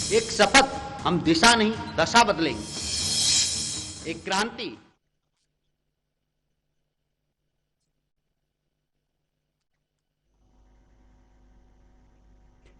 एक शपथ, हम दिशा नहीं दशा बदलेंगे। एक क्रांति।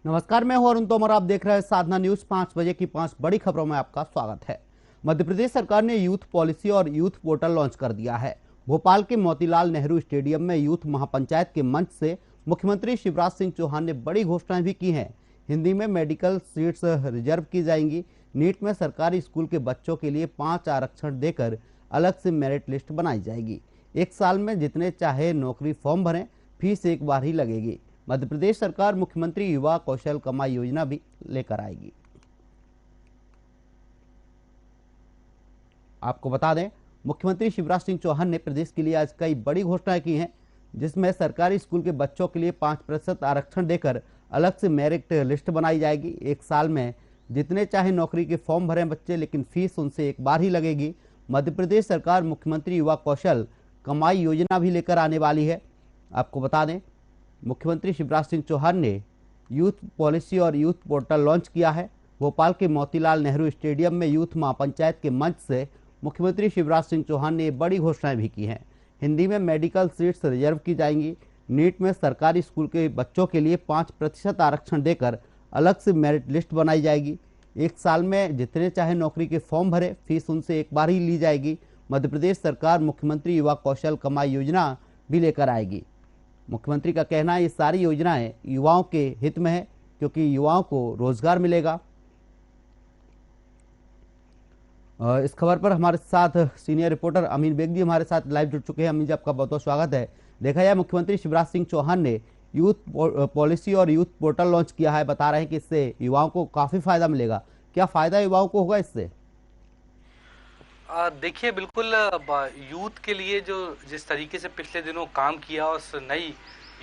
नमस्कार, मैं हूं अरुण तोमर। आप देख रहे हैं साधना न्यूज। 5 बजे की 5 बड़ी खबरों में आपका स्वागत है। मध्य प्रदेश सरकार ने यूथ पॉलिसी और यूथ पोर्टल लॉन्च कर दिया है। भोपाल के मोतीलाल नेहरू स्टेडियम में यूथ महापंचायत के मंच से मुख्यमंत्री शिवराज सिंह चौहान ने बड़ी घोषणाएं भी की हैं। हिंदी में मेडिकल सीट्स रिजर्व की जाएंगी। नीट में सरकारी स्कूल के बच्चों के लिए 5 आरक्षण देकर अलग से मेरिट लिस्ट बनाई जाएगी। 1 साल में जितने चाहे नौकरी फॉर्म भरें, फीस एक बार ही लगेगी। मध्य प्रदेश सरकार मुख्यमंत्री युवा कौशल कमाई योजना भी लेकर आएगी। आपको बता दें, मुख्यमंत्री शिवराज सिंह चौहान ने प्रदेश के लिए आज कई बड़ी घोषणाएं की हैं, जिसमें सरकारी स्कूल के बच्चों के लिए 5% आरक्षण देकर अलग से मेरिट लिस्ट बनाई जाएगी। 1 साल में जितने चाहे नौकरी के फॉर्म भरें बच्चे, लेकिन फीस उनसे एक बार ही लगेगी। मध्य प्रदेश सरकार मुख्यमंत्री युवा कौशल कमाई योजना भी लेकर आने वाली है। आपको बता दें, मुख्यमंत्री शिवराज सिंह चौहान ने यूथ पॉलिसी और यूथ पोर्टल लॉन्च किया है। भोपाल के मोतीलाल नेहरू स्टेडियम में यूथ महापंचायत के मंच से मुख्यमंत्री शिवराज सिंह चौहान ने बड़ी घोषणाएं भी की हैं। हिंदी में मेडिकल सीट्स रिजर्व की जाएंगी। नीट में सरकारी स्कूल के बच्चों के लिए 5% आरक्षण देकर अलग से मेरिट लिस्ट बनाई जाएगी। 1 साल में जितने चाहे नौकरी के फॉर्म भरे, फीस उनसे एक बार ही ली जाएगी। मध्य प्रदेश सरकार मुख्यमंत्री युवा कौशल कमाई योजना भी लेकर आएगी। मुख्यमंत्री का कहना है ये सारी योजनाएं युवाओं के हित में है, क्योंकि युवाओं को रोजगार मिलेगा। इस खबर पर हमारे साथ सीनियर रिपोर्टर अमीन बेग जी हमारे साथ लाइव जुड़ चुके हैं। अमीन जी, आपका बहुत बहुत स्वागत है। देखा जाए, मुख्यमंत्री शिवराज सिंह चौहान ने यूथ पॉलिसी और यूथ पोर्टल लॉन्च किया है। बता रहे हैं कि इससे युवाओं को काफी फायदा मिलेगा। क्या फायदा युवाओं को होगा इससे? देखिए, बिल्कुल यूथ के लिए जो जिस तरीके से पिछले दिनों काम किया, उस नई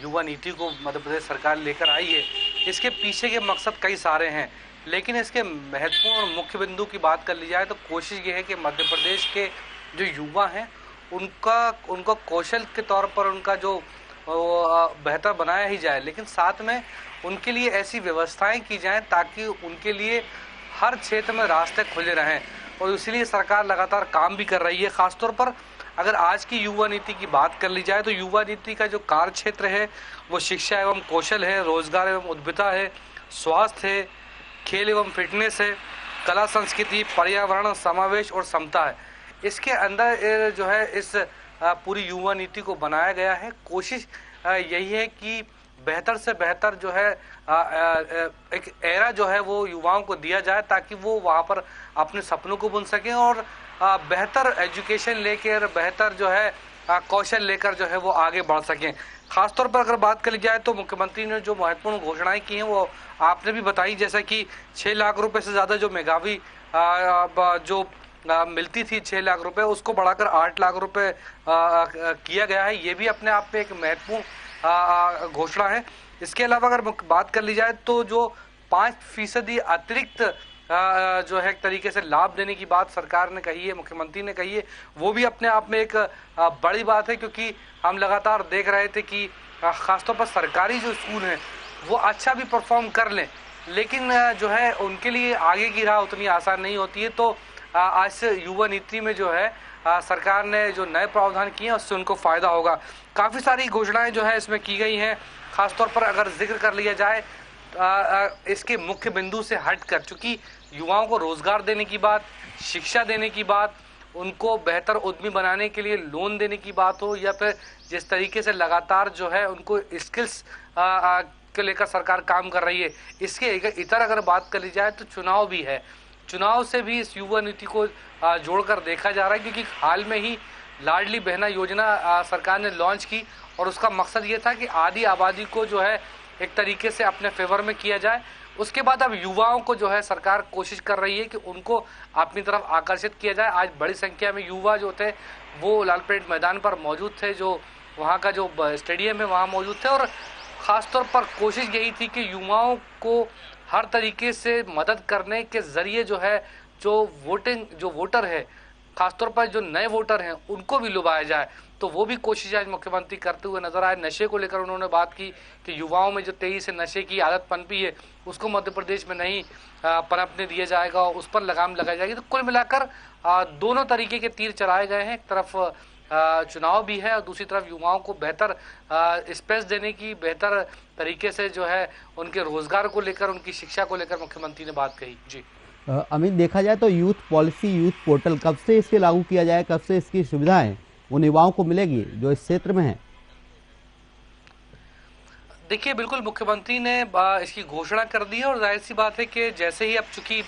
युवा नीति को मध्य प्रदेश सरकार लेकर आई है, इसके पीछे के मकसद कई सारे हैं। लेकिन इसके महत्वपूर्ण और मुख्य बिंदु की बात कर ली जाए तो कोशिश ये है कि मध्य प्रदेश के जो युवा हैं उनका कौशल के तौर पर उनका जो बेहतर बनाया ही जाए, लेकिन साथ में उनके लिए ऐसी व्यवस्थाएं की जाएं ताकि उनके लिए हर क्षेत्र में रास्ते खुले रहें, और इसीलिए सरकार लगातार काम भी कर रही है। खासतौर पर अगर आज की युवा नीति की बात कर ली जाए तो युवा नीति का जो कार्य क्षेत्र है वो शिक्षा एवं कौशल है, रोजगार एवं उद्यमिता है, स्वास्थ्य है, खेल एवं फिटनेस है, कला संस्कृति, पर्यावरण, समावेश और समता है। इसके अंदर जो है इस पूरी युवा नीति को बनाया गया है। कोशिश यही है कि बेहतर से बेहतर जो है एक एरा जो है वो युवाओं को दिया जाए ताकि वो वहाँ पर अपने सपनों को बुन सकें और बेहतर एजुकेशन लेकर, बेहतर जो है कौशल लेकर जो है वो आगे बढ़ सकें। खासतौर पर अगर बात करी जाए तो मुख्यमंत्री ने जो महत्वपूर्ण घोषणाएं की हैं वो आपने भी बताई, जैसा कि 6 लाख रुपए से ज़्यादा जो मेधावी जो मिलती थी 6 लाख रुपए, उसको बढ़ाकर 8 लाख रुपए किया गया है। ये भी अपने आप में एक महत्वपूर्ण घोषणा है। इसके अलावा अगर बात कर ली जाए तो जो 5% अतिरिक्त जो है एक तरीके से लाभ देने की बात सरकार ने कही है, मुख्यमंत्री ने कही है, वो भी अपने आप में एक बड़ी बात है, क्योंकि हम लगातार देख रहे थे कि खासतौर पर सरकारी जो स्कूल हैं वो अच्छा भी परफॉर्म कर लें, लेकिन जो है उनके लिए आगे की राह उतनी आसान नहीं होती है। तो आज से युवा नीति में जो है सरकार ने जो नए प्रावधान किए हैं उससे उनको फ़ायदा होगा। काफ़ी सारी घोषणाएं जो है इसमें की गई हैं। खासतौर पर अगर जिक्र कर लिया जाए इसके मुख्य बिंदु से हटकर, चूँकि युवाओं को रोज़गार देने की बात, शिक्षा देने की बात, उनको बेहतर उद्यमी बनाने के लिए लोन देने की बात हो, या फिर जिस तरीके से लगातार जो है उनको स्किल्स को लेकर सरकार काम कर रही है, इसके इतर अगर बात कर ली जाए तो चुनाव भी है। चुनाव से भी इस युवा नीति को जोड़कर देखा जा रहा है, क्योंकि हाल में ही लाडली बहना योजना सरकार ने लॉन्च की और उसका मकसद ये था कि आधी आबादी को जो है एक तरीके से अपने फेवर में किया जाए। उसके बाद अब युवाओं को जो है सरकार कोशिश कर रही है कि उनको अपनी तरफ आकर्षित किया जाए। आज बड़ी संख्या में युवा जो थे वो लाल परेड मैदान पर मौजूद थे, जो वहाँ का जो स्टेडियम है वहाँ मौजूद थे, और ख़ासतौर पर कोशिश यही थी कि युवाओं को हर तरीके से मदद करने के ज़रिए जो है जो वोटर है, खासतौर पर जो नए वोटर हैं उनको भी लुभाया जाए। तो वो भी कोशिश आज मुख्यमंत्री करते हुए नजर आए। नशे को लेकर उन्होंने बात की कि युवाओं में जो तेजी से नशे की आदत पनपी है उसको मध्य प्रदेश में नहीं पनपने दिया जाएगा, उस पर लगाम लगाई जाएगी। तो कुल मिलाकर दोनों तरीके के तीर चलाए गए हैं। एक तरफ चुनाव भी है और दूसरी तरफ युवाओं को बेहतर स्पेस देने की, बेहतर तरीके से जो है उनके रोजगार को लेकर, उनकी शिक्षा को लेकर मुख्यमंत्री ने बात कही। जी अमित, देखा जाए तो यूथ पॉलिसी, यूथ पोर्टल कब से इसके लागू किया जाए, कब से इसकी सुविधाएं उन युवाओं को मिलेगी जो इस क्षेत्र में है? देखिए, बिल्कुल मुख्यमंत्री ने इसकी घोषणा कर दी है और जाहिर सी बात है कि जैसे ही अब चूंकि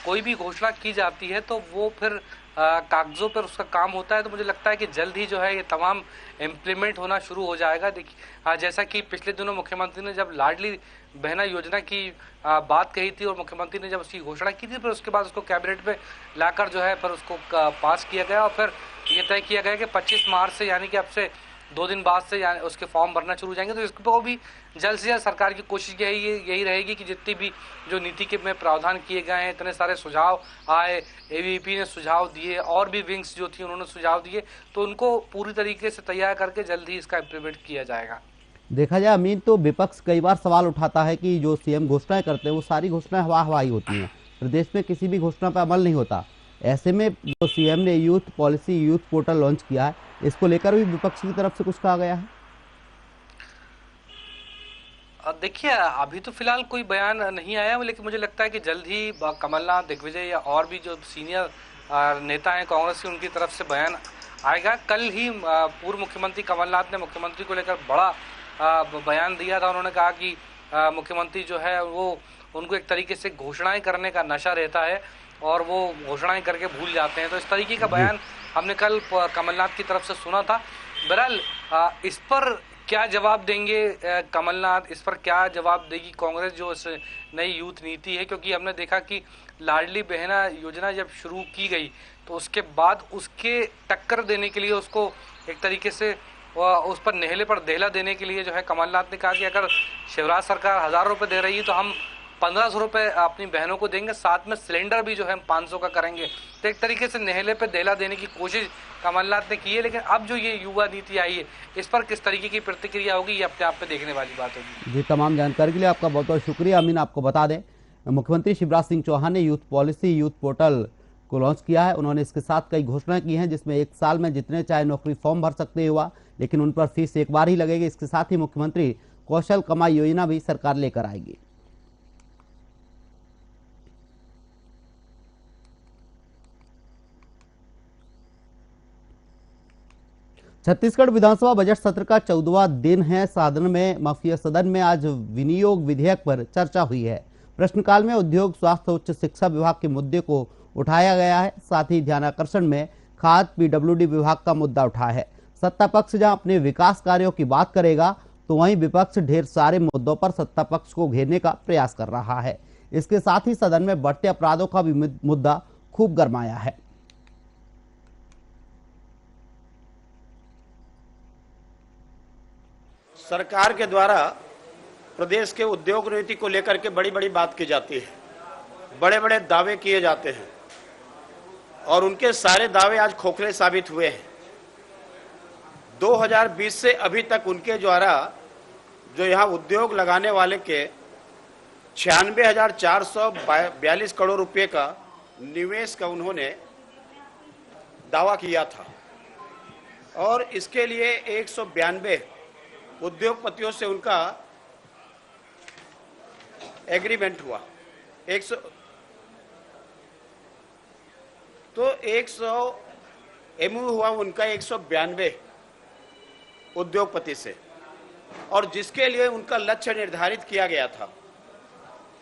कोई भी घोषणा की जाती है तो वो फिर कागजों पर उसका काम होता है। तो मुझे लगता है कि जल्द ही जो है ये तमाम इम्प्लीमेंट होना शुरू हो जाएगा। देखिए, जैसा कि पिछले दिनों मुख्यमंत्री ने जब लाडली बहना योजना की बात कही थी और मुख्यमंत्री ने जब उसकी घोषणा की थी, फिर उसके बाद उसको कैबिनेट में लाकर जो है फिर उसको पास किया गया और फिर ये तय किया गया कि 25 मार्च से, यानी कि अब से 2 दिन बाद से यानी उसके फॉर्म भरना शुरू हो जाएंगे। तो इसको भी जल्द से जल्द सरकार की कोशिश यही रहेगी कि जितनी भी जो नीति के में प्रावधान किए गए हैं, इतने सारे सुझाव आए, एबीवीपी ने सुझाव दिए और भी विंग्स जो थी उन्होंने सुझाव दिए, तो उनको पूरी तरीके से तैयार करके जल्द ही इसका इम्प्लीमेंट किया जाएगा। देखा जाए अमीन, तो विपक्ष कई बार सवाल उठाता है कि जो सीएम घोषणाएं करते हैं वो सारी घोषणाएं हवा हवाई होती हैं, प्रदेश में किसी भी घोषणा पर अमल नहीं होता। ऐसे में जो सीएम ने youth policy, youth portal launch किया है, इसको लेकर भी विपक्ष की तरफ से कुछ कहा गया है? देखिए, अभी तो फिलहाल कोई बयान नहीं आया, लेकिन मुझे लगता है कि जल्द ही कमलनाथ, दिग्विजय या और भी जो सीनियर नेता हैं कांग्रेस के, उनकी तरफ से बयान आएगा। कल ही पूर्व मुख्यमंत्री कमलनाथ ने मुख्यमंत्री को लेकर बड़ा बयान दिया था। उन्होंने कहा कि मुख्यमंत्री जो है वो, उनको एक तरीके से घोषणाएं करने का नशा रहता है और वो घोषणाएं करके भूल जाते हैं। तो इस तरीके का बयान हमने कल कमलनाथ की तरफ से सुना था। बहरहाल इस पर क्या जवाब देंगे कमलनाथ, इस पर क्या जवाब देगी कांग्रेस जो इस नई यूथ नीति है, क्योंकि हमने देखा कि लाडली बहना योजना जब शुरू की गई तो उसके बाद उसके टक्कर देने के लिए, उसको एक तरीके से उस पर नेहले पर देहला देने के लिए जो है कमलनाथ ने कहा कि अगर शिवराज सरकार 1000 रुपये दे रही है तो हम 1500 रुपये अपनी बहनों को देंगे, साथ में सिलेंडर भी जो है हम 500 का करेंगे। तो एक तरीके से नेहले पे देहला देने की कोशिश कमलनाथ ने की है। लेकिन अब जो ये युवा नीति आई है, इस पर किस तरीके की प्रतिक्रिया होगी, ये अपने आप पे देखने वाली बात होगी। जी, तमाम जानकारी के लिए आपका बहुत बहुत शुक्रिया अमीन। आपको बता दें, मुख्यमंत्री शिवराज सिंह चौहान ने यूथ पॉलिसी, यूथ पोर्टल को लॉन्च किया है। उन्होंने इसके साथ कई घोषणाएं की हैं, जिसमें 1 साल में जितने चाहे नौकरी फॉर्म भर सकते युवा, लेकिन उन पर फीस एक बार ही लगेगी। इसके साथ ही मुख्यमंत्री कौशल कमाई योजना भी सरकार लेकर आएगी। छत्तीसगढ़ विधानसभा बजट सत्र का 14वां दिन है। सदन में आज विनियोग विधेयक पर चर्चा हुई है। प्रश्नकाल में उद्योग, स्वास्थ्य, उच्च शिक्षा विभाग के मुद्दे को उठाया गया है। साथ ही ध्यानाकर्षण में खाद्य, पीडब्ल्यूडी विभाग का मुद्दा उठा है। सत्ता पक्ष जहां अपने विकास कार्यों की बात करेगा, तो वहीं विपक्ष ढेर सारे मुद्दों पर सत्ता पक्ष को घेरने का प्रयास कर रहा है। इसके साथ ही सदन में बढ़ते अपराधों का भी मुद्दा खूब गरमाया है। सरकार के द्वारा प्रदेश के उद्योग नीति को लेकर के बड़ी बड़ी बात की जाती है, बड़े बड़े दावे किए जाते हैं और उनके सारे दावे आज खोखले साबित हुए हैं। 2020 से अभी तक उनके द्वारा जो यहाँ उद्योग लगाने वाले के 96,442 करोड़ रुपए का निवेश का उन्होंने दावा किया था और इसके लिए 192 उद्योगपतियों से उनका एग्रीमेंट हुआ। 100 MOU हुआ उनका 192 उद्योगपति से, और जिसके लिए उनका लक्ष्य निर्धारित किया गया था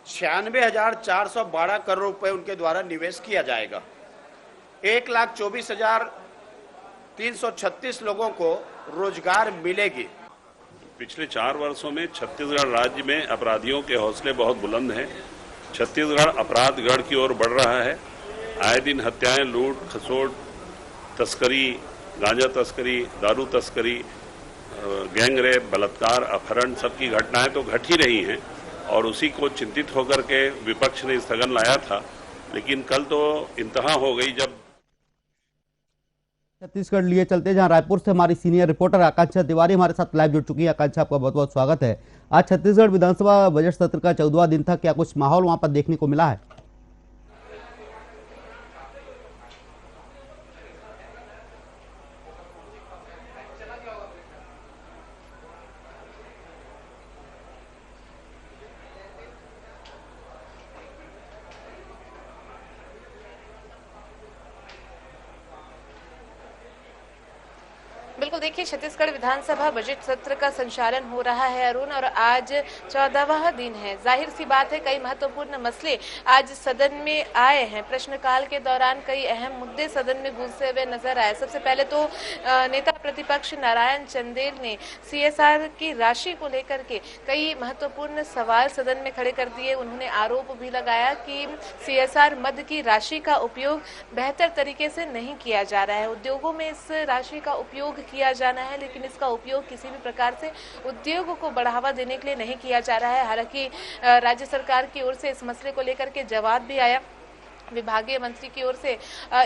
96,412 करोड़ रुपए उनके द्वारा निवेश किया जाएगा। 1,24,336 लोगों को रोजगार मिलेगी। पिछले 4 वर्षों में छत्तीसगढ़ राज्य में अपराधियों के हौसले बहुत बुलंद हैं। छत्तीसगढ़ अपराधगढ़ की ओर बढ़ रहा है। आए दिन हत्याएं, लूट, खसोट, तस्करी, गांजा तस्करी, दारू तस्करी, गैंग रेप, बलात्कार, अपहरण, सबकी घटनाएं तो घट ही रही हैं और उसी को चिंतित होकर के विपक्ष ने स्थगन लाया था। लेकिन कल तो इंतहा हो गई जब छत्तीसगढ़ लिए चलते जहां रायपुर से हमारी सीनियर रिपोर्टर आकांक्षा तिवारी हमारे साथ लाइव जुड़ चुकी है। आकांक्षा, आपका बहुत बहुत स्वागत है। आज छत्तीसगढ़ विधानसभा बजट सत्र का 14वां दिन था, क्या कुछ माहौल वहां पर देखने को मिला है? बिल्कुल, देखिए छत्तीसगढ़ विधानसभा बजट सत्र का संचालन हो रहा है अरुण, और आज 14वां दिन है। जाहिर सी बात है कई महत्वपूर्ण मसले आज सदन में आए हैं। प्रश्नकाल के दौरान कई अहम मुद्दे सदन में गूंजते हुए नजर आए। सबसे पहले तो नेता प्रतिपक्ष नारायण चंदेल ने CSR की राशि को लेकर के कई महत्वपूर्ण सवाल सदन में खड़े कर दिए। उन्होंने आरोप भी लगाया कि CSR मद की राशि का उपयोग बेहतर तरीके से नहीं किया जा रहा है। उद्योगों में इस राशि का उपयोग किया जाना है, लेकिन इसका उपयोग किसी भी प्रकार से उद्योग को बढ़ावा देने के लिए नहीं किया जा रहा है। हालांकि राज्य सरकार की ओर से इस मसले को लेकर के जवाब भी आया। विभागीय मंत्री की ओर से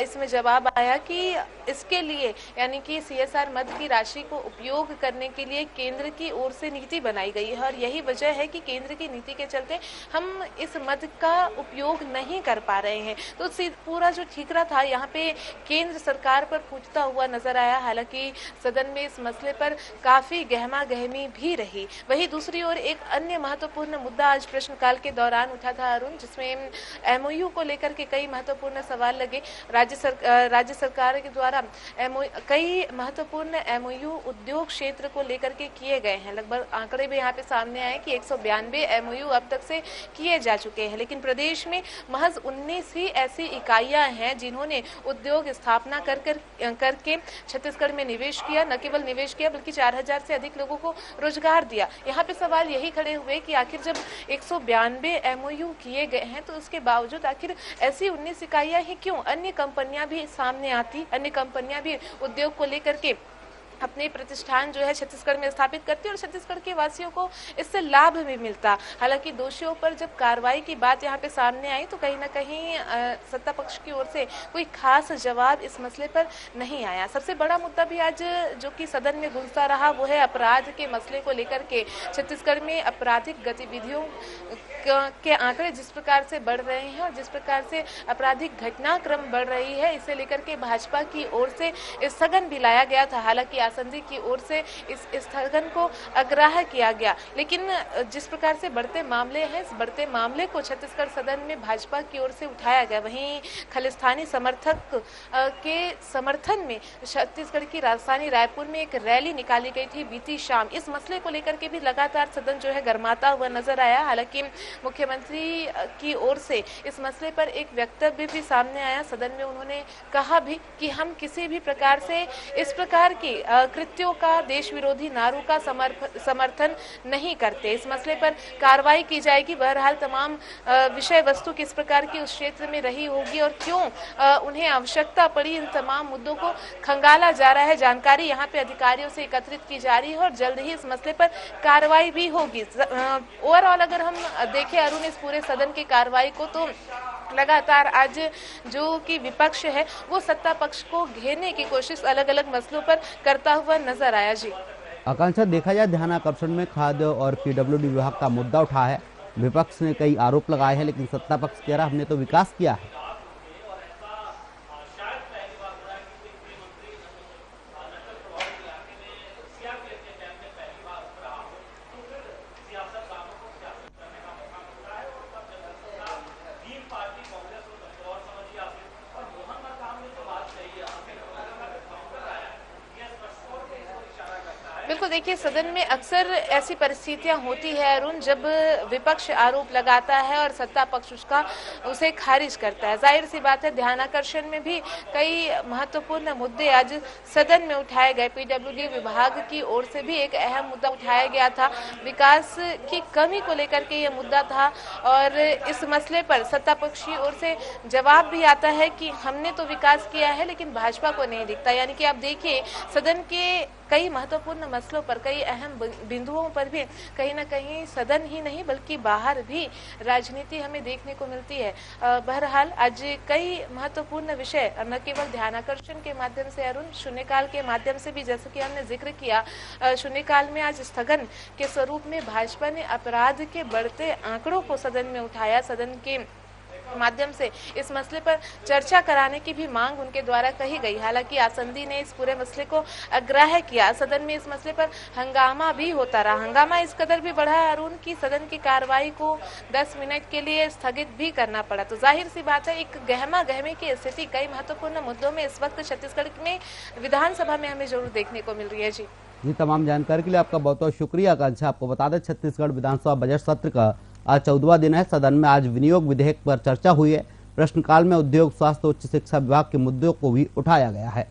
इसमें जवाब आया कि इसके लिए यानी कि CSR मद की राशि को उपयोग करने के लिए केंद्र की ओर से नीति बनाई गई है, और यही वजह है कि केंद्र की नीति के चलते हम इस मद का उपयोग नहीं कर पा रहे हैं। तो पूरा जो ठीकरा था यहाँ पे केंद्र सरकार पर पूछता हुआ नजर आया। हालांकि सदन में इस मसले पर काफी गहमा गहमी भी रही। वहीं दूसरी ओर एक अन्य महत्वपूर्ण मुद्दा आज प्रश्नकाल के दौरान उठा था अरुण, जिसमें MOU को लेकर के कई महत्वपूर्ण सवाल लगे। राज्य सरकार के द्वारा कई महत्वपूर्ण MOU उद्योग क्षेत्र को लेकर के किए गए हैं। लगभग आंकड़े भी यहाँ पे सामने आए कि 192 MOU अब तक से किए जा चुके हैं, लेकिन प्रदेश में महज 19 ही ऐसी इकाइयां हैं जिन्होंने उद्योग स्थापना करके छत्तीसगढ़ में निवेश किया। न केवल निवेश किया बल्कि 4000 से अधिक लोगों को रोजगार दिया। यहाँ पे सवाल यही खड़े हुए कि आखिर जब 192 MOU किए गए हैं तो उसके बावजूद आखिर ऐसी 19 इकाइयां ही क्यों? अन्य कंपनियां भी सामने आती, अन्य कंपनियां भी उद्योग को लेकर के अपने प्रतिष्ठान जो है छत्तीसगढ़ में स्थापित करती है और छत्तीसगढ़ के वासियों को इससे लाभ भी मिलता। हालांकि दोषियों पर जब कार्रवाई की बात यहाँ पे सामने आई तो कहीं ना कहीं सत्ता पक्ष की ओर से कोई खास जवाब इस मसले पर नहीं आया। सबसे बड़ा मुद्दा भी आज जो कि सदन में गूंजता रहा वो है अपराध के मसले को लेकर के। छत्तीसगढ़ में आपराधिक गतिविधियों के आंकड़े जिस प्रकार से बढ़ रहे हैं और जिस प्रकार से आपराधिक घटनाक्रम बढ़ रही है, इसे लेकर के भाजपा की ओर से स्थगन भी लाया गया था। हालांकि आसंदी की ओर से इस स्थगन को अग्राह्य किया गया, लेकिन जिस प्रकार से बढ़ते मामले हैं, इस बढ़ते मामले को छत्तीसगढ़ सदन में भाजपा की ओर से उठाया गया। वहीं खालिस्तानी समर्थक के समर्थन में छत्तीसगढ़ की राजधानी रायपुर में एक रैली निकाली गई थी बीती शाम। इस मसले को लेकर के भी लगातार सदन जो है गर्माता हुआ नजर आया। हालांकि मुख्यमंत्री की ओर से इस मसले पर एक वक्तव्य भी सामने आया। सदन में उन्होंने कहा भी कि हम किसी भी प्रकार से इस प्रकार की कृत्यों का, देश विरोधी नारों का समर्थन नहीं करते। इस मसले पर कार्रवाई की जाएगी। बहरहाल तमाम विषय वस्तु किस प्रकार की उस क्षेत्र में रही होगी और क्यों उन्हें आवश्यकता पड़ी, इन तमाम मुद्दों को खंगाला जा रहा है। जानकारी यहाँ पे अधिकारियों से एकत्रित की जा रही है और जल्द ही इस मसले पर कार्रवाई भी होगी। ओवरऑल अगर हम देखें अरुण इस पूरे सदन की कार्रवाई को, तो लगातार आज जो कि विपक्ष है वो सत्ता पक्ष को घेरने की कोशिश अलग अलग मसलों पर करता हुआ नजर आया। जी आकांक्षा, देखा जाए ध्यानाकर्षण में खाद्य और PWD विभाग का मुद्दा उठा है। विपक्ष ने कई आरोप लगाए हैं, लेकिन सत्ता पक्ष कह रहा हमने तो विकास किया है। बिल्कुल, देखिए सदन में अक्सर ऐसी परिस्थितियां होती है अरुण, जब विपक्ष आरोप लगाता है और सत्ता पक्ष उसे खारिज करता है। जाहिर सी बात है ध्यानाकर्षण में भी कई महत्वपूर्ण मुद्दे आज सदन में उठाए गए। PWD विभाग की ओर से भी एक अहम मुद्दा उठाया गया था। विकास की कमी को लेकर के यह मुद्दा था और इस मसले पर सत्ता पक्ष की ओर से जवाब भी आता है कि हमने तो विकास किया है लेकिन भाजपा को नहीं दिखता। यानी कि आप देखिए सदन के कई महत्वपूर्ण मसलों पर, कई अहम बिंदुओं पर भी कहीं न कहीं सदन ही नहीं बल्कि बाहर भी राजनीति हमें देखने को मिलती है। बहरहाल आज कई महत्वपूर्ण विषय न केवल ध्यानाकर्षण के माध्यम से अरुण, शून्यकाल के माध्यम से भी, जैसे कि हमने जिक्र किया, शून्यकाल में आज स्थगन के स्वरूप में भाजपा ने अपराध के बढ़ते आंकड़ों को सदन में उठाया। सदन के माध्यम से इस मसले पर चर्चा कराने की भी मांग उनके द्वारा कही गई। हालांकि आसंदी ने इस पूरे मसले को अग्राह्य किया। सदन में इस मसले पर हंगामा भी होता रहा। हंगामा इस कदर भी बढ़ा अरुण की सदन की कार्रवाई को 10 मिनट के लिए स्थगित भी करना पड़ा। तो जाहिर सी बात है, एक गहमा गहमी की स्थिति कई महत्वपूर्ण मुद्दों में इस वक्त छत्तीसगढ़ में विधानसभा में हमें जरूर देखने को मिल रही है। जी, तमाम जानकारी के लिए आपका बहुत बहुत शुक्रिया आकांक्षा। आपको बता दें, छत्तीसगढ़ विधानसभा बजट सत्र का आज 14वां दिन है। सदन में आज विनियोग विधेयक पर चर्चा हुई है। प्रश्नकाल में उद्योग, स्वास्थ्य, उच्च शिक्षा विभाग के मुद्दों को भी उठाया गया है।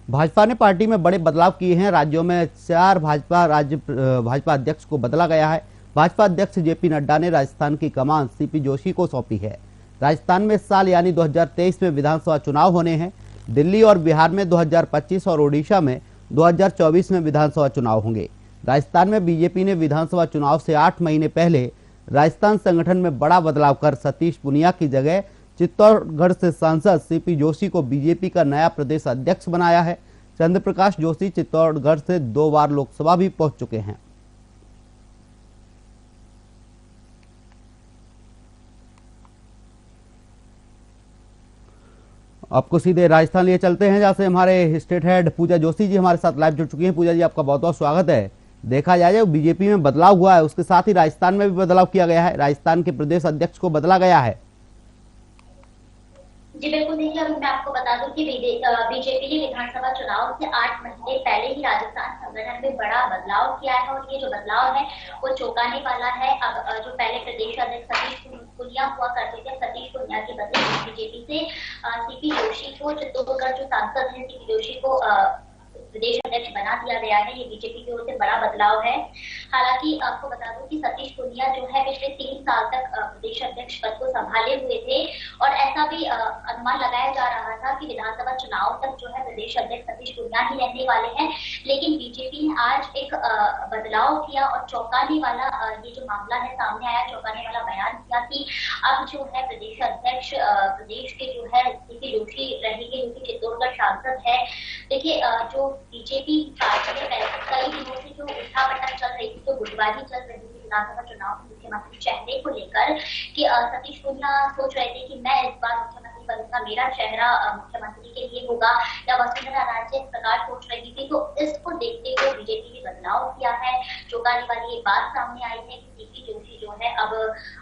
भाजपा ने पार्टी में बड़े बदलाव किए हैं। राज्यों में 4 भाजपा अध्यक्ष को बदला गया है। भाजपा अध्यक्ष जेपी नड्डा ने राजस्थान की कमान सीपी जोशी को सौंपी है। राजस्थान में इस साल यानी 2023 में विधानसभा चुनाव होने हैं। दिल्ली और बिहार में 2025 और ओडिशा में 2024 में विधानसभा चुनाव होंगे। राजस्थान में बीजेपी ने विधानसभा चुनाव से 8 महीने पहले राजस्थान संगठन में बड़ा बदलाव कर सतीश पुनिया की जगह चित्तौड़गढ़ से सांसद सीपी जोशी को बीजेपी का नया प्रदेश अध्यक्ष बनाया है। चंद्रप्रकाश जोशी चित्तौड़गढ़ से 2 बार लोकसभा भी पहुंच चुके हैं। आपको सीधे राजस्थान लिए चलते हैं, जहां से हमारे स्टेट हेड पूजा जोशी जी हमारे साथ लाइव जुड़ चुकी हैं। पूजा जी, आपका बहुत बहुत स्वागत है। देखा जाए जो बीजेपी में बदलाव हुआ है, उसके साथ ही राजस्थान में भी बदलाव किया गया है। राजस्थान के प्रदेश अध्यक्ष को बदला गया है। जी बिल्कुल, देखिए मैं आपको बता दूं कि बीजेपी ने विधानसभा चुनाव से 8 महीने पहले ही राजस्थान संगठन में बड़ा बदलाव किया है और ये जो बदलाव है वो चौंकाने वाला है। अब जो पहले प्रदेश अध्यक्ष सतीश पुनिया हुआ करते थे, सतीश पुनिया के बदले बीजेपी से सीपी जोशी को, चित्तौड़गढ़ जो सांसद है सीपी जोशी को प्रदेश अध्यक्ष बना दिया गया है। ये बीजेपी की ओर से बड़ा बदलाव है। हालांकि आपको बता दूं कि सतीश पुनिया जो है पिछले 3 साल तक प्रदेश अध्यक्ष पद को संभाले हुए थे और ऐसा भी अनुमान लगाया जा रहा था कि विधानसभा चुनाव तक जो है प्रदेश अध्यक्ष सतीश पुनिया ही रहने वाले हैं। लेकिन बीजेपी ने आज एक बदलाव किया और चौंकाने वाला ये जो मामला है सामने आया, चौंकाने वाला बयान किया कि अब जो है प्रदेश अध्यक्ष प्रदेश के जो है सीपी जोशी रहेंगे, जो कि चित्तौड़गढ़ सांसद है। देखिए, जो बीजेपी पार्टी है कई दिनों से जो उठापटक चल रही थी, जो गुटबाजी चल रही थी विधानसभा चुनाव में मुख्यमंत्री चेहरे को लेकर कि सतीश पुनिया सोच रहे थे कि मैं इस बार मुख्यमंत्री बनूंगा, मेरा चेहरा मुख्यमंत्री के लिए होगा, या वसुंधरा राजे इस प्रकार सोच रही थी। तो इसको देखते हुए बीजेपी ने बदलाव किया है। चौंकाने वाली ये बात सामने आई है कि सीपी जोशी जो है अब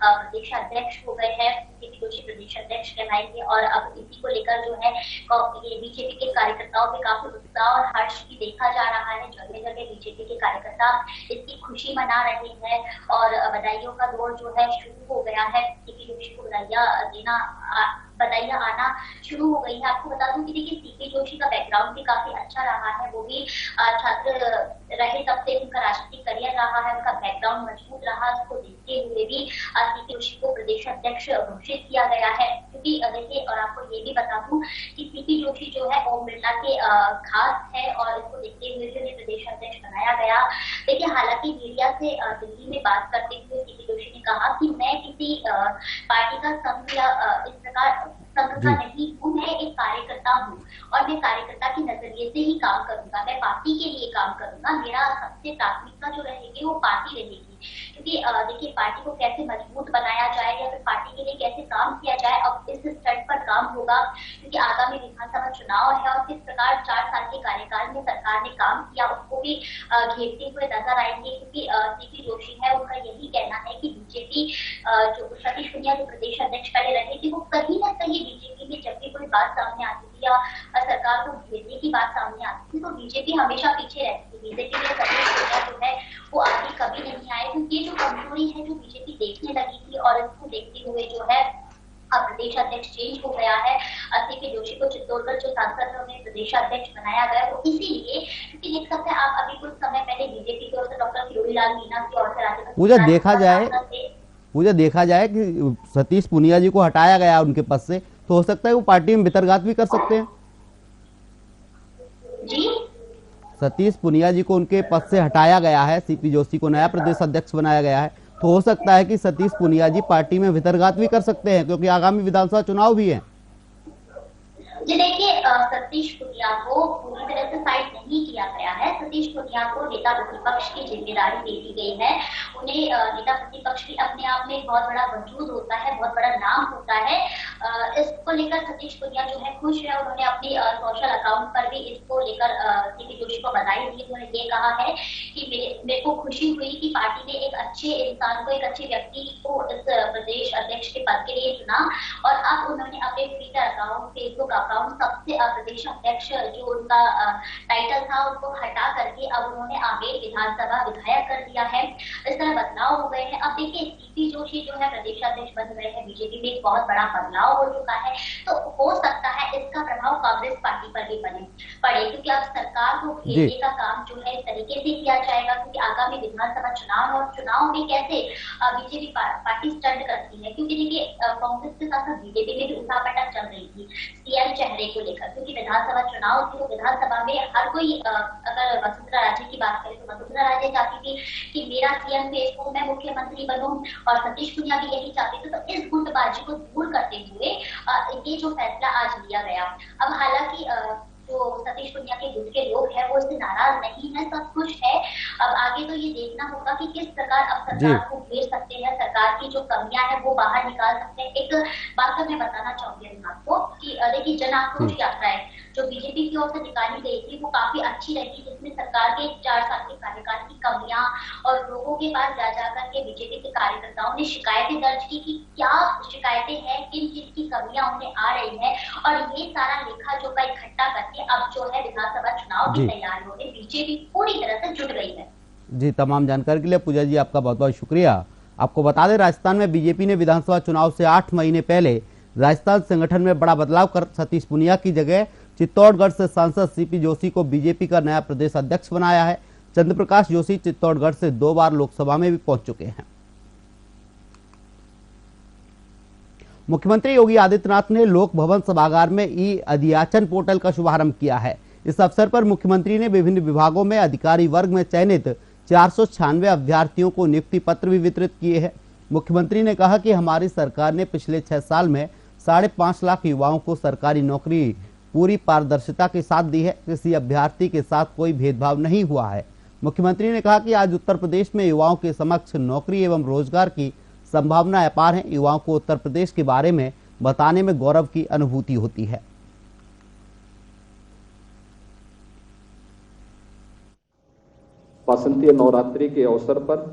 प्रदेश अध्यक्ष हो गए हैं। सीपी जोशी प्रदेश अध्यक्ष कहलाएंगे और अब इसी को लेकर जो है ये बीजेपी के कार्यकर्ताओं में काफी उत्साह और हर्ष भी देखा जा रहा है। जगह जगह बीजेपी के कार्यकर्ता इसकी खुशी मना रहे हैं और बधाइयों का दौर जो है शुरू हो गया है। सीपी जोशी को बधाइयां आना शुरू हो गई है। आपको बता दूं कि देखिए सीपी जोशी का बैकग्राउंड भी काफी अच्छा रहा है। वो भी छात्र रहे, तब से उनका राजनीतिक करियर रहा है, उनका बैकग्राउंड मजबूत रहा। उसको देखते हुए भी सीपी जोशी को प्रदेश अध्यक्ष घोषित किया गया है। क्योंकि देखिए, और आपको ये भी बता दूं कि सीपी जोशी जो है ओम बिरला के खास है और इसको देखते हुए भी प्रदेश अध्यक्ष बनाया गया। देखिए, हालांकि मीडिया से दिल्ली में बात करते हुए सीपी जोशी ने कहा कि मैं किसी पार्टी का संघ या इस प्रकार संघ का नहीं हूँ, मैं एक कार्यकर्ता हूँ और मैं कार्यकर्ता के नजरिए से ही काम करूंगा, मैं पार्टी के लिए काम करूंगा। मेरा सबसे प्राथमिकता जो रहेगी वो पार्टी रहेगी। क्योंकि देखिए, पार्टी को कैसे मजबूत बनाया जाए या फिर पार्टी के लिए कैसे काम किया जाए, अब इस स्तर पर काम होगा। क्योंकि आगामी विधानसभा चुनाव है और किस प्रकार 4 साल के कार्यकाल में सरकार ने काम किया उसको भी घेरते हुए नजर आएंगे। क्योंकि सीपी जोशी है, उनका यही कहना है कि बीजेपी जो सतीश पुनिया जो प्रदेश अध्यक्ष पहले रहे थे, वो कहीं ना कहीं बीजेपी में जब भी कोई बात सामने आती थी या सरकार को घेरने की बात सामने आती थी तो बीजेपी हमेशा पीछे रहती थी। बीजेपी में सतीश पुनिया जो है वो आगे कभी नहीं आए। क्योंकि ये जो कमजोरी है जो बीजेपी देखने लगी थी और इसको देखते हुए जो है अब प्रदेशाध्यक्ष चेंज हो गया है। सीपी जोशी को चित्तौड़गढ़ जो सांसद है उन्हें प्रदेशाध्यक्ष बनाया गया, वो इसीलिए क्योंकि देख सकते हैं आप अभी कुछ समय पहले बीजेपी की ओर से डॉक्टर किरोड़ीलाल मीणा की ओर से राज्यसभा पूजा देखा जाए कि सतीश पूनिया जी को हटाया गया उनके पद से, तो हो सकता है वो पार्टी में भितरघात भी कर सकते हैं। जी, सतीश पूनिया जी को उनके पद से हटाया गया है, सीपी जोशी को नया प्रदेश अध्यक्ष बनाया गया है, तो हो सकता है कि सतीश पूनिया जी पार्टी में भितरघात भी कर सकते हैं, क्योंकि आगामी विधानसभा चुनाव भी है। जी देखिए, सतीश पूनिया को पूरी तरह से साइड नहीं किया गया है। सतीश पूनिया को नेता प्रतिपक्ष की जिम्मेदारी दे दी गई है। उन्हें नेता प्रतिपक्ष भी अपने आप में बहुत बड़ा वजूद होता है, बहुत बड़ा नाम होता है। इसको लेकर सतीश पूनिया जो है खुश है। उन्होंने अपनी सोशल अकाउंट पर भी इसको लेकर सीपी जोशी को बधाई दी। उन्होंने ये कहा है कि मेरे को खुशी हुई कि पार्टी ने एक अच्छे इंसान को, एक अच्छे व्यक्ति को इस प्रदेश अध्यक्ष के पद के लिए चुना। और अब उन्होंने अपने ट्विटर अकाउंट, फेसबुक अकाउंट, सबसे प्रदेश अध्यक्ष जो उनका टाइटल था उनको हटा करके अब उन्होंने आमेर विधानसभा विधायक कर दिया है। इस तरह बदलाव हो गए हैं। अब देखिए, सीपी जोशी जो है प्रदेश अध्यक्ष बन गए हैं, बीजेपी में एक बहुत बड़ा बदलाव हो चुका है, तो हो सकता है इसका प्रभाव कांग्रेस पार्टी पर भी पड़े, क्योंकि अब सरकार को घेरने का काम जो है इस तरीके से किया जाएगा, क्योंकि आगामी विधानसभा चुनाव है और चुनाव में कैसे बीजेपी पार्टी स्टंट करती है। क्योंकि देखिए, कांग्रेस के साथ साथ बीजेपी में भी उठापटक चल रही थी सीएम चेहरे को लेकर, क्योंकि विधानसभा चुनाव थी। तो विधानसभा में हर कोई, अगर वसुंधरा राजे की बात करें तो वसुंधरा राजे चाहती थी कि मेरा सीएम पेश हो, मैं मुख्यमंत्री बनूं, और सतीश पूनिया भी यही चाहते थे। तो इस गुटबाजी को दूर करते हुए ये जो फैसला आज लिया गया। अब हालांकि जो सतीश पूनिया के गुट के लोग हैं वो इससे नाराज नहीं है, सब खुश है। अब आगे तो ये देखना होगा कि किस प्रकार अब सरकार को घेर सकते हैं, सरकार की जो कमियां हैं वो बाहर निकाल सकते हैं। एक बात तो मैं बताना चाहूंगी आपको कि देखिए, जन आक्रोश यात्राएं जो बीजेपी की ओर से निकाली गई थी वो काफी अच्छी रही, जिसमें सरकार के 4 साल के कार्यकाल की कमियां और लोगों के पास जा जाकर के बीजेपी के कार्यकर्ताओं ने शिकायतें दर्ज की कि क्या शिकायतें हैं, किन चीज की कमियां उन्हें आ रही है, और ये सारा लेखा जोखा इकट्ठा करके अब जो है विधानसभा चुनाव की तैयारियों में बीजेपी पूरी तरह से जुट गई है। जी, तमाम जानकारी के लिए पूजा जी आपका बहुत बहुत शुक्रिया। आपको बता दें, राजस्थान में बीजेपी ने विधानसभा चुनाव से 8 महीने पहले राजस्थान संगठन में बड़ा बदलाव कर सतीश पूनिया की जगह चित्तौड़गढ़ से सांसद सीपी जोशी को बीजेपी का नया प्रदेश अध्यक्ष बनाया है। चंद्रप्रकाश जोशी चित्तौड़गढ़ से 2 बार लोकसभा में भी पहुंच चुके हैं। मुख्यमंत्री योगी आदित्यनाथ ने लोक भवन सभागार में ई अध्याचन पोर्टल का शुभारंभ किया है। इस अवसर पर मुख्यमंत्री ने विभिन्न विभागों में अधिकारी वर्ग में चयनित 496 अभ्यर्थियों को नियुक्ति पत्र भी वितरित किए हैं। मुख्यमंत्री ने कहा कि हमारी सरकार ने पिछले 6 साल में 5.5 लाख युवाओं को सरकारी नौकरी पूरी पारदर्शिता के साथ दी है। किसी अभ्यर्थी के साथ कोई भेदभाव नहीं हुआ है। मुख्यमंत्री ने कहा कि आज उत्तर प्रदेश में युवाओं के समक्ष नौकरी एवं रोजगार की संभावना अपार है। युवाओं को उत्तर प्रदेश के बारे में बताने में गौरव की अनुभूति होती है। वासंतीय नवरात्रि के अवसर पर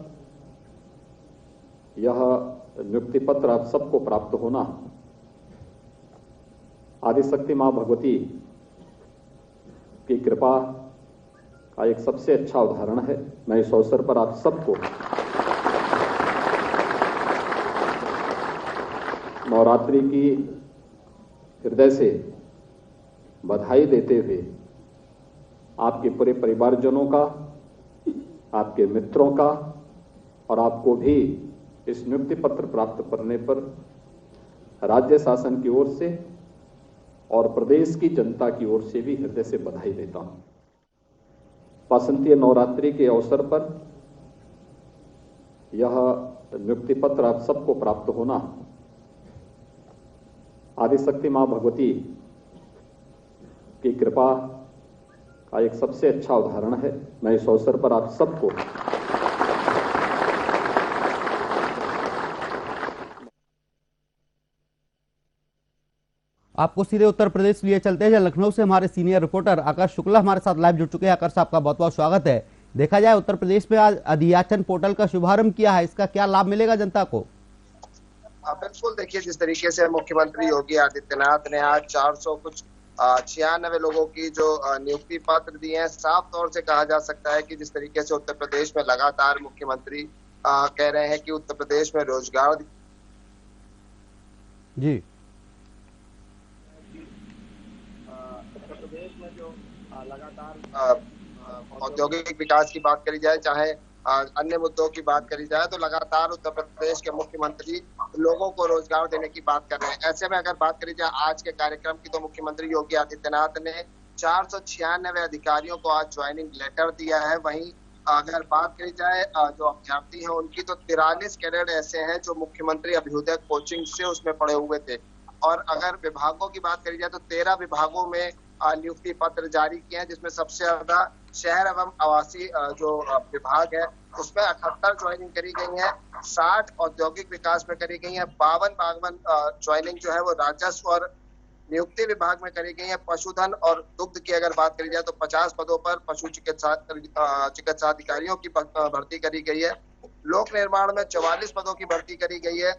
यह नियुक्ति पत्र आप सबको प्राप्त होना आदिशक्ति मां भगवती की कृपा का एक सबसे अच्छा उदाहरण है। मैं इस अवसर पर आप सबको नवरात्रि की हृदय से बधाई देते हुए आपके पूरे परिवारजनों का, आपके मित्रों का और आपको भी इस नियुक्ति पत्र प्राप्त करने पर राज्य शासन की ओर से और प्रदेश की जनता की ओर से भी हृदय से बधाई देता हूं। वासंतीय नवरात्रि के अवसर पर यह नियुक्ति पत्र आप सबको प्राप्त होना आदिशक्ति मां भगवती की कृपा का एक सबसे अच्छा उदाहरण है। मैं इस अवसर पर आप सबको आपको सीधे उत्तर प्रदेश लिए चलते हैं। लखनऊ से हमारे सीनियर रिपोर्टर आकाश शुक्ला हमारे साथ लाइव जुड़ चुके हैं। आकाश, आपका बहुत बहुत स्वागत है। देखा जाए उत्तर प्रदेश में आज अध्याचन पोर्टल का शुभारंभ किया है, इसका क्या लाभ मिलेगा जनता को? बिल्कुल, देखिए जिस तरीके से मुख्यमंत्री योगी आदित्यनाथ ने आज 496 लोगों की जो नियुक्ति पत्र दिए हैं, साफ तौर से कहा जा सकता है कि जिस तरीके से उत्तर प्रदेश में लगातार मुख्यमंत्री कह रहे हैं कि उत्तर प्रदेश में रोजगार। जी, लगातार औद्योगिक विकास की बात करी जाए, चाहे अन्य मुद्दों की बात करी जाए, तो लगातार उत्तर प्रदेश के मुख्यमंत्री लोगों को रोजगार देने की बात कर रहे हैं। ऐसे में अगर बात करी जाए आज के कार्यक्रम की, तो मुख्यमंत्री योगी आदित्यनाथ ने 496 अधिकारियों को आज ज्वाइनिंग लेटर दिया है। वहीं अगर बात करी जाए जो अभ्यर्थी हैं उनकी, तो 43 कैडेट ऐसे हैं जो मुख्यमंत्री अभ्युदय कोचिंग से उसमें पढ़े हुए थे। और अगर विभागों की बात करी जाए तो 13 विभागों में नियुक्ति पत्र जारी किए हैं, जिसमें सबसे ज्यादा शहर एवं आवासीय जो विभाग है उसमें 78 ज्वाइनिंग करी गई है, 60 औद्योगिक विकास में करी गई है, 52 ज्वाइनिंग जो है वो राजस्व और नियुक्ति विभाग में करी गई है। पशुधन और दुग्ध की अगर बात करी जाए तो 50 पदों पर पशु चिकित्सा अधिकारियों की भर्ती करी गई है। लोक निर्माण में 44 पदों की भर्ती करी गई है,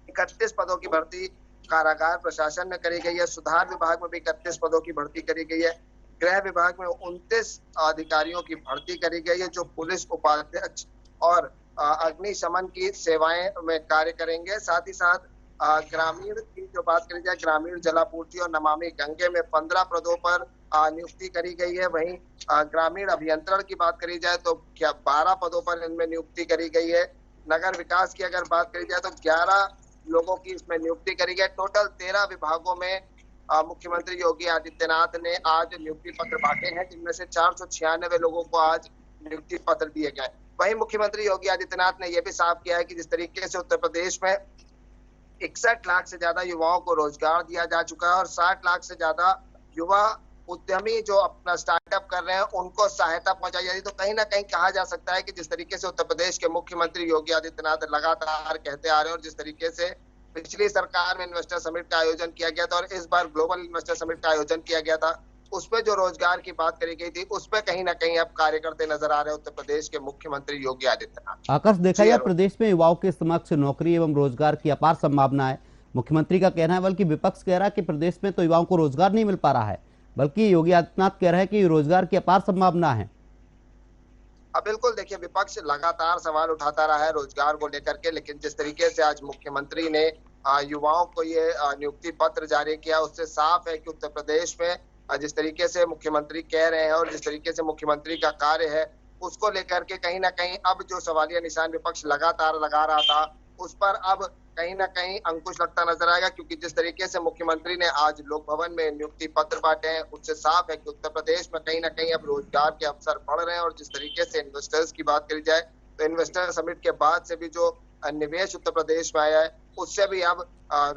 31 पदों की भर्ती कारागार प्रशासन में करी गई है। सुधार विभाग में भी 31 पदों की भर्ती करी गई है। गृह विभाग में 29 अधिकारियों की भर्ती करी गई है, जो पुलिस उपाध्यक्ष और अग्निशमन की सेवाएं में कार्य करेंगे। साथ ही साथ ग्रामीण की जो बात करी जाए, ग्रामीण जलापूर्ति और नमामि गंगे में 15 पदों पर नियुक्ति करी गई है। वहीं ग्रामीण अभियंत्रण की बात करी जाए तो 12 पदों पर इनमें नियुक्ति करी गई है। नगर विकास की अगर बात करी जाए तो 11 लोगों की इसमें नियुक्ति करी गई। टोटल 13 विभागों में मुख्यमंत्री योगी आदित्यनाथ ने आज नियुक्ति पत्र बांटे हैं, जिनमें से 496 लोगों को आज नियुक्ति पत्र दिए गए। वहीं मुख्यमंत्री योगी आदित्यनाथ ने यह भी साफ किया है कि जिस तरीके से उत्तर प्रदेश में 61 लाख से ज्यादा युवाओं को रोजगार दिया जा चुका है और 60 लाख से ज्यादा युवा उद्यमी जो अपना स्टार्टअप कर रहे हैं उनको सहायता पहुंचाई जा रही है, तो कहीं ना कहीं कहा जा सकता है कि जिस तरीके से उत्तर प्रदेश के मुख्यमंत्री योगी आदित्यनाथ लगातार कहते आ रहे हैं, और जिस तरीके से पिछली सरकार में इन्वेस्टर समिट का आयोजन किया गया था और इस बार ग्लोबल इन्वेस्टर समिट का आयोजन किया गया था, उसमें जो रोजगार की बात करी गई थी उसमें कहीं ना कहीं अब कार्य करते नजर आ रहे हैं उत्तर प्रदेश के मुख्यमंत्री योगी आदित्यनाथ। आकर्ष, देखा जाए प्रदेश में युवाओं के समक्ष नौकरी एवं रोजगार की अपार संभावना है। मुख्यमंत्री का कहना है, बल्कि विपक्ष कह रहा है कि प्रदेश में तो युवाओं को रोजगार नहीं मिल पा रहा है, बल्कि योगी आदित्यनाथ कह रहे हैं कि रोजगार की अपार संभावना है। बिल्कुल, देखिए विपक्ष लगातार सवाल उठाता रहा है रोजगार को लेकर के, लेकिन जिस तरीके से आज मुख्यमंत्री ने युवाओं को ये नियुक्ति पत्र जारी किया उससे साफ है कि उत्तर प्रदेश में जिस तरीके से मुख्यमंत्री कह रहे हैं और जिस तरीके से मुख्यमंत्री का कार्य है उसको लेकर के कहीं ना कहीं अब जो सवालिया निशान विपक्ष लगातार लगा रहा था उस पर अब कहीं ना कहीं अंकुश लगता नजर आएगा, क्योंकि जिस तरीके से मुख्यमंत्री ने आज लोक भवन में नियुक्ति पत्र बांटे हैं उससे साफ है कि उत्तर प्रदेश में कहीं ना कहीं अब रोजगार के अवसर बढ़ रहे हैं। और जिस तरीके से इन्वेस्टर्स की बात करी जाए तो इन्वेस्टर समिट के बाद से भी जो निवेश उत्तर प्रदेश में आया है उससे भी अब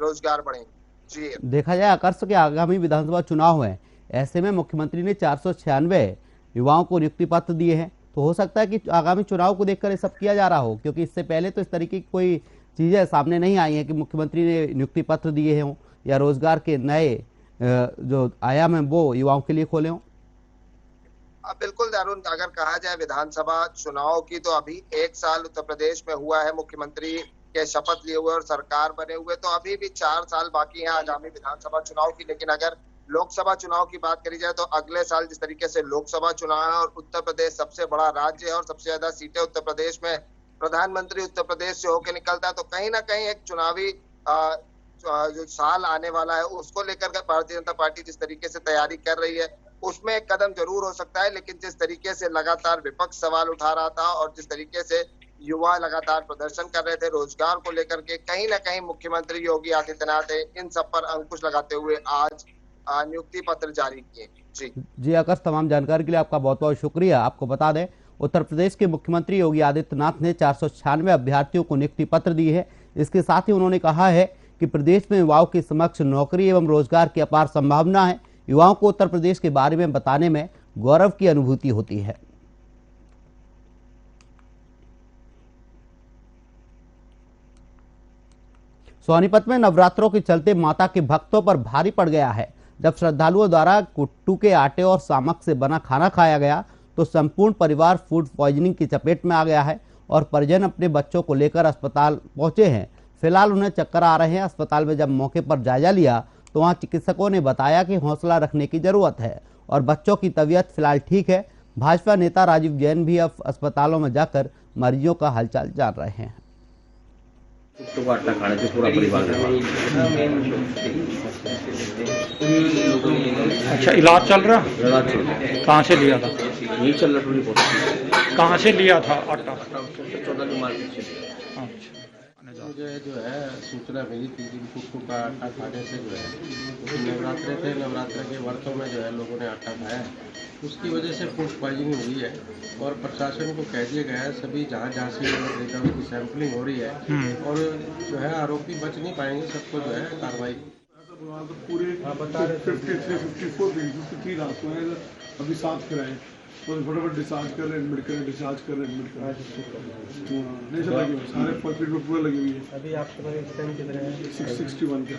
रोजगार बढ़ेंगे। जी, देखा जाए आकर्ष के आगामी विधानसभा चुनाव है, ऐसे में मुख्यमंत्री ने 496 युवाओं को नियुक्ति पत्र दिए हैं, तो हो सकता है कि आगामी चुनाव को देखकर ये सब किया जा रहा हो, क्योंकि इससे पहले तो इस तरीके की कोई चीजें सामने नहीं आई हैं कि मुख्यमंत्री ने नियुक्ति पत्र दिए हों या रोजगार के नए जो आयाम है वो युवाओं के लिए खोले हों। बिल्कुल अरुण, अगर कहा जाए विधानसभा चुनाव की तो अभी 1 साल उत्तर प्रदेश में हुआ है मुख्यमंत्री के शपथ लिए हुए और सरकार बने हुए, तो अभी भी 4 साल बाकी है आगामी विधानसभा चुनाव की। लेकिन अगर लोकसभा चुनाव की बात करी जाए तो अगले साल जिस तरीके से लोकसभा चुनाव है और उत्तर प्रदेश सबसे बड़ा राज्य है और सबसे ज्यादा सीटें उत्तर प्रदेश में, प्रधानमंत्री उत्तर प्रदेश से होकर निकलता है, तो कहीं ना कहीं एक चुनावी जो साल आने वाला है उसको लेकर के भारतीय जनता पार्टी जिस तरीके से तैयारी कर रही है उसमें एक कदम जरूर हो सकता है। लेकिन जिस तरीके से लगातार विपक्ष सवाल उठा रहा था और जिस तरीके से युवा लगातार प्रदर्शन कर रहे थे रोजगार को लेकर के, कहीं ना कहीं मुख्यमंत्री योगी आदित्यनाथ इन सब पर अंकुश लगाते हुए आज नियुक्ति पत्र जारी किए। जी आकाश, तमाम जानकारी के लिए आपका बहुत बहुत शुक्रिया। आपको बता दें, उत्तर प्रदेश के मुख्यमंत्री योगी आदित्यनाथ ने 496 अभ्यर्थियों को नियुक्ति पत्र दी है। इसके साथ ही उन्होंने कहा है कि प्रदेश में युवाओं के समक्ष नौकरी एवं रोजगार की अपार संभावना है। युवाओं को उत्तर प्रदेश के बारे में बताने में गौरव की अनुभूति होती है। सोनीपत में नवरात्रों के चलते माता के भक्तों पर भारी पड़ गया है। जब श्रद्धालुओं द्वारा कुट्टू के आटे और सामक से बना खाना खाया गया तो संपूर्ण परिवार फूड पॉइजनिंग की चपेट में आ गया है और परिजन अपने बच्चों को लेकर अस्पताल पहुंचे हैं। फिलहाल उन्हें चक्कर आ रहे हैं। अस्पताल में जब मौके पर जायजा लिया तो वहां चिकित्सकों ने बताया कि हौसला रखने की जरूरत है और बच्चों की तबीयत फिलहाल ठीक है। भाजपा नेता राजीव जैन भी अब अस्पतालों में जाकर मरीजों का हालचाल जान रहे हैं। कुट्टू का आटा खाने से पूरा परिवार अच्छा, इलाज चल रहा? इलाज चल रहा। कहाँ से लिया था? यही चल रहा थोड़ी बहुत। कहाँ से लिया था आटा? 14 की मार्केट से। अच्छा, मुझे जो है सूचना मिली थी कि कुट्टू का आटा खाने से जो है नवरात्रे थे, नवरात्र के वर्षों में जो है लोगों ने आटा खाया, उसकी वजह से फूड पॉइजनिंग हुई है और प्रशासन को कह दिया गया है सभी जहाँ से रिकवरी की सैंपलिंग हो रही है और जो है आरोपी बच नहीं पाएंगे, सबको जो है कार्रवाई पूरे 53-54 दिन 53 रात को है, अभी 7 कराए और फटाफट डिस्चार्ज कर रहे हैं, एडमिट करें, डिस्चार्ज कर रहे हैं, एडमिट करें, नहीं सब लगी हुई सारे फॉर्मेट में पूरा लगी हुई है। अभी आपके पास इस टाइम कितने हैं? 661 के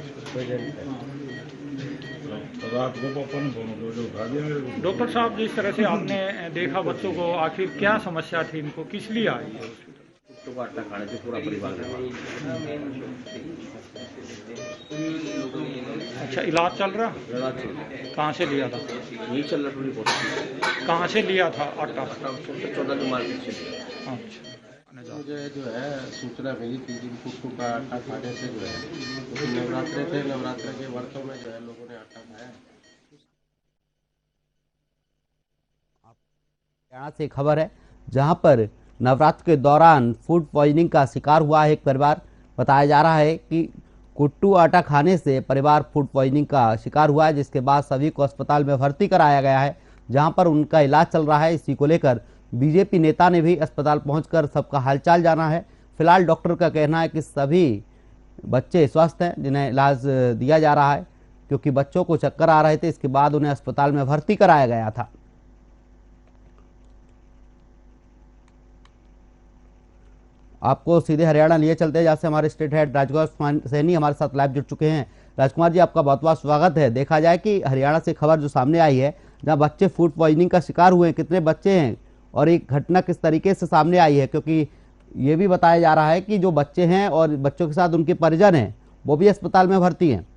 डॉक्टर साहब, जिस तरह से आपने देखा बच्चों को, आखिर क्या समस्या थी इनको, किस लिए आई है? कुट्टू का आटा खाने से पूरा परिवार। अच्छा, इलाज चल रहा? इलाज चल रहा। कहाँ से लिया था? यही चल रहा थोड़ी बहुत। कहाँ से लिया था आटा? 14 की मार्केट से। अच्छा, मुझे जो है सूचना मिली थी कि कुट्टू का आटा खाने से जो है नवरात्रे थे, नवरात्र के वर्षों में जो है लोगों ने आटा खाया। हरियाणा से खबर है जहां पर नवरात्र के दौरान फूड पॉइजनिंग का शिकार हुआ है एक परिवार। बताया जा रहा है कि कुट्टू आटा खाने से परिवार फूड पॉइजनिंग का शिकार हुआ है, जिसके बाद सभी को अस्पताल में भर्ती कराया गया है, जहां पर उनका इलाज चल रहा है। इसी को लेकर बीजेपी नेता ने भी अस्पताल पहुंचकर सबका हालचाल जाना है। फिलहाल डॉक्टर का कहना है कि सभी बच्चे स्वस्थ हैं जिन्हें इलाज दिया जा रहा है, क्योंकि बच्चों को चक्कर आ रहे थे, इसके बाद उन्हें अस्पताल में भर्ती कराया गया था। आपको सीधे हरियाणा लिए चलते हैं, जहाँ से हमारे स्टेट हेड राजकुमार सैनी हमारे साथ लाइव जुड़ चुके हैं। राजकुमार जी, आपका बहुत बहुत स्वागत है। देखा जाए कि हरियाणा से खबर जो सामने आई है, जहाँ बच्चे फूड पॉइजनिंग का शिकार हुए हैं, कितने बच्चे हैं और एक घटना किस तरीके से सामने आई है, क्योंकि ये भी बताया जा रहा है कि जो बच्चे हैं और बच्चों के साथ उनके परिजन हैं वो भी अस्पताल में भर्ती हैं।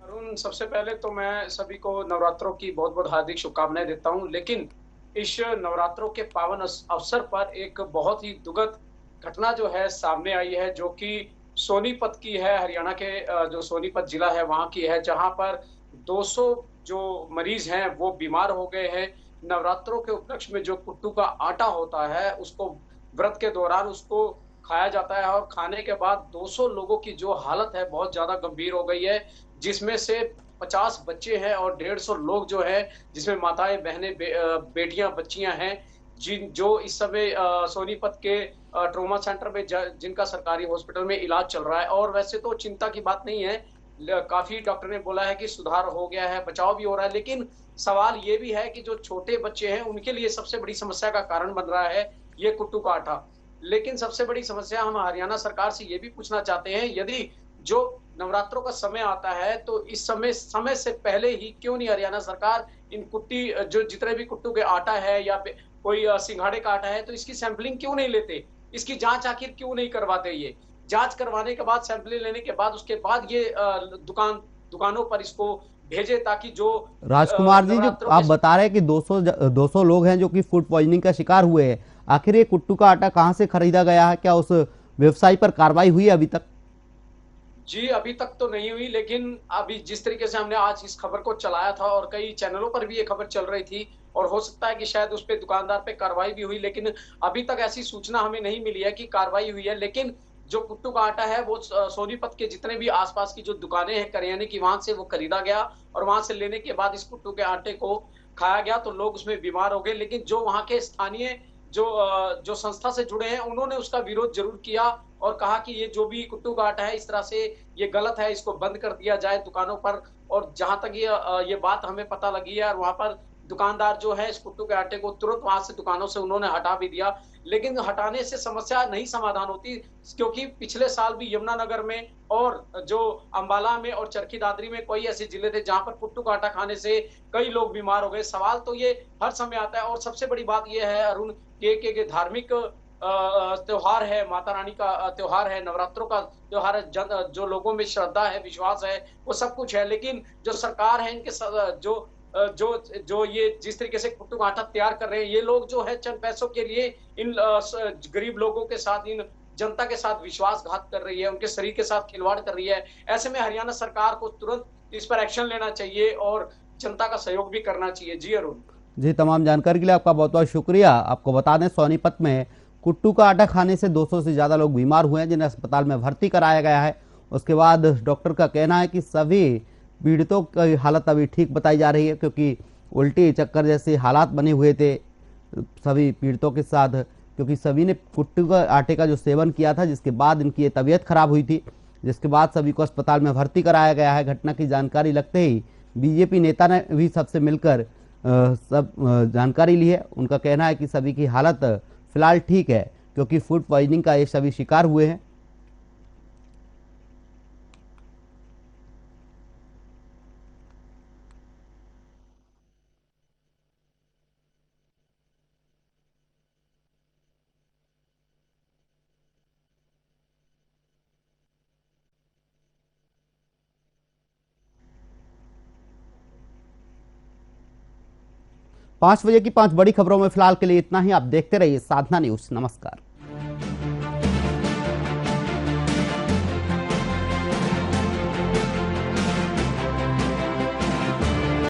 अरुण, सबसे पहले तो मैं सभी को नवरात्रों की बहुत बहुत हार्दिक शुभकामनाएं देता हूं, लेकिन इस नवरात्रों के पावन अवसर पर एक बहुत ही दुखद घटना जो है सामने आई है, जो कि सोनीपत की है। हरियाणा के जो सोनीपत जिला है वहां की है, जहां पर 200 जो मरीज हैं वो बीमार हो गए हैं। नवरात्रों के उपलक्ष्य में जो कुट्टू का आटा होता है उसको व्रत के दौरान उसको खाया जाता है और खाने के बाद 200 लोगों की जो हालत है बहुत ज्यादा गंभीर हो गई है, जिसमें से 50 बच्चे हैं और 150 लोग जो है, जिसमें माताएं, बहनें, बेटियां, बच्चियां हैं, जो इस समय सोनीपत के ट्रॉमा सेंटर में जिनका सरकारी हॉस्पिटल में इलाज चल रहा है। और वैसे तो चिंता की बात नहीं है, काफी डॉक्टर ने बोला है कि सुधार हो गया है, बचाव भी हो रहा है, लेकिन सवाल ये भी है कि जो छोटे बच्चे हैं उनके लिए सबसे बड़ी समस्या का कारण बन रहा है ये कुट्टू का आटा। लेकिन सबसे बड़ी समस्या हम हरियाणा सरकार से ये भी पूछना चाहते हैं, यदि जो नवरात्रों का समय आता है तो इस समय से पहले ही क्यों नहीं हरियाणा सरकार इन कुट्टी जो जितने भी कुट्टू के आटा है या कोई सिंघाड़े का आटा है तो इसकी सैंपलिंग क्यों नहीं लेते, इसकी जांच आखिर क्यों नहीं करवाते। ये जांच करवाने के बाद, सैंपलिंग लेने के बाद, उसके बाद ये दुकानों पर इसको भेजे, ताकि जो राजकुमार जी, जो आप बता रहे हैं कि 200 लोग हैं जो कि फूड पॉइजनिंग का शिकार हुए हैं, आखिर ये कुट्टू का आटा कहां से खरीदा गया है? क्या उस व्यवसायी पर कार्रवाई हुई है अभी तक? जी, अभी तक तो नहीं हुई, लेकिन अभी जिस तरीके से हमने आज इस खबर को चलाया था और कई चैनलों पर भी ये खबर चल रही थी, और हो सकता है कि शायद उस पे दुकानदार पे कार्रवाई भी हुई, लेकिन अभी तक ऐसी सूचना हमें नहीं मिली है कि कार्रवाई हुई है। लेकिन जो कुट्टू का आटा है वो सोनीपत के जितने भी आसपास की जो दुकानें हैं करियाने की, वहां से वो खरीदा गया और वहां से लेने के बाद इस कुट्टू के आटे को खाया गया तो लोग उसमें बीमार हो गए। लेकिन जो वहां के स्थानीय जो संस्था से जुड़े हैं उन्होंने उसका विरोध जरूर किया और कहा कि ये जो भी कुट्टू का आटा है इस तरह से ये गलत है, इसको बंद कर दिया जाए दुकानों पर। और जहां तक ये बात हमें पता लगी है, और वहां पर दुकानदार जो है इस कुट्टू के आटे को तुरंत वहां से दुकानों से उन्होंने हटा भी दिया। लेकिन हटाने से समस्या नहीं समाधान होती, क्योंकि पिछले साल भी यमुनानगर में और जो अंबाला में और चरखी दादरी में कई ऐसे जिले थे जहां पर कुट्टू का आटा खाने से कई लोग बीमार हो गए। सवाल तो ये हर समय आता है। और सबसे बड़ी बात ये है अरुण, के धार्मिक त्योहार है, माता रानी का त्योहार है, नवरात्रों का त्योहार है, जो लोगों में श्रद्धा है, विश्वास है, वो सब कुछ है। लेकिन जो सरकार है, इनके जो ये जिस तरीके से कुट्टू का आटा तैयार कर रहे हैं, ये लोग जो है चंद पैसों के लिए इन गरीब लोगों के साथ, इन जनता के साथ विश्वासघात कर रही है, उनके शरीर के साथ खिलवाड़ कर रही है। ऐसे में हरियाणा सरकार को तुरंत इस पर एक्शन लेना चाहिए और जनता का सहयोग भी करना चाहिए। जी अरुण जी, तमाम जानकारी के लिए आपका बहुत बहुत शुक्रिया। आपको बता दें, सोनीपत में कुट्टू का आटा खाने से 200 से ज़्यादा लोग बीमार हुए हैं, जिन्हें अस्पताल में भर्ती कराया गया है। उसके बाद डॉक्टर का कहना है कि सभी पीड़ितों की हालत अभी ठीक बताई जा रही है, क्योंकि उल्टी चक्कर जैसे हालात बने हुए थे सभी पीड़ितों के साथ, क्योंकि सभी ने कुट्टू का आटे का जो सेवन किया था, जिसके बाद इनकी तबीयत खराब हुई थी, जिसके बाद सभी को अस्पताल में भर्ती कराया गया है। घटना की जानकारी लगते ही बीजेपी नेता ने भी सबसे मिलकर सब जानकारी ली है। उनका कहना है कि सभी की हालत फिलहाल ठीक है, क्योंकि फूड पॉइजनिंग का ये सभी शिकार हुए हैं। पांच बजे की 5 बड़ी खबरों में फिलहाल के लिए इतना ही। आप देखते रहिए साधना न्यूज। नमस्कार।